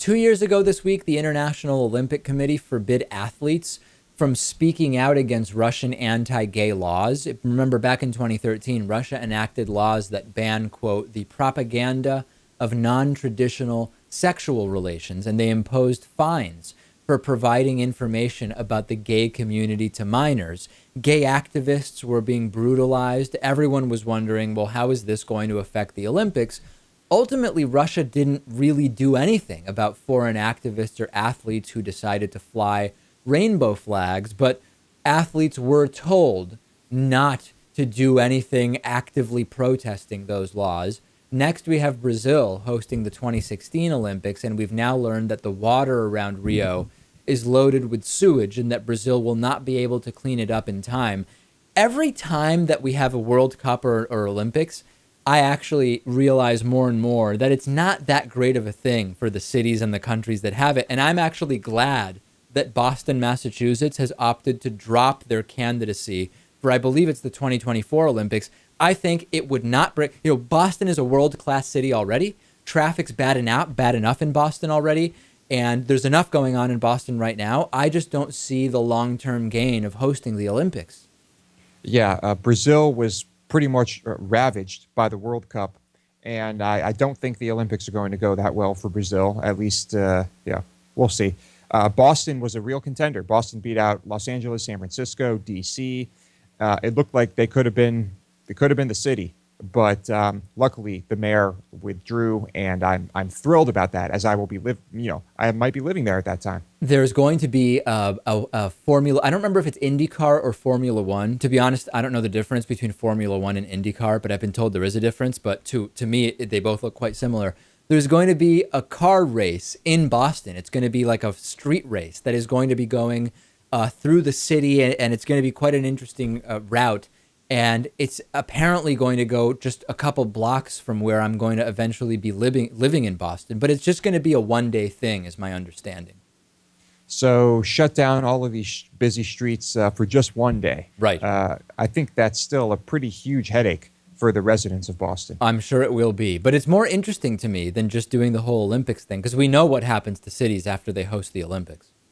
2 years ago this week, the International Olympic Committee forbid athletes from speaking out against Russian anti-gay laws. Remember, back in 2013, Russia enacted laws that ban, quote, the propaganda of non-traditional sexual relations, and they imposed fines for providing information about the gay community to minors. Gay activists were being brutalized. Everyone was wondering, well, how is this going to affect the Olympics? Ultimately, Russia didn't really do anything about foreign activists or athletes who decided to fly rainbow flags, but athletes were told not to do anything actively protesting those laws. Next, we have Brazil hosting the 2016 Olympics, and we've now learned that the water around Rio is loaded with sewage and that Brazil will not be able to clean it up in time. Every time that we have a World Cup or Olympics, I actually realize more and more that it's not that great of a thing for the cities and the countries that have it. And I'm actually glad that Boston, Massachusetts has opted to drop their candidacy for, I believe it's the 2024 Olympics. I think it would not break, Boston is a world-class city already. Traffic's bad enough in Boston already. And there's enough going on in Boston right now. I just don't see the long-term gain of hosting the Olympics. Yeah, Brazil was pretty much ravaged by the World Cup, and I don't think the Olympics are going to go that well for Brazil. At least, we'll see. Boston was a real contender. Boston beat out Los Angeles, San Francisco, D.C. It looked like they could have been the city, but luckily the mayor withdrew, and I'm thrilled about that, as I will be I might be living there at that time. There's going to be a Formula. I don't remember if it's IndyCar or Formula One. To be honest, I don't know the difference between Formula One and IndyCar, but I've been told there is a difference. But to me, they both look quite similar. There's going to be a car race in Boston. It's going to be like a street race that is going to be going through the city, and it's going to be quite an interesting route. And it's apparently going to go just a couple blocks from where I'm going to eventually be living in Boston. But it's just going to be a one-day thing, is my understanding. So shut down all of these busy streets for just one day. Right. I think that's still a pretty huge headache for the residents of Boston. I'm sure it will be. But it's more interesting to me than just doing the whole Olympics thing, because we know what happens to cities after they host the Olympics.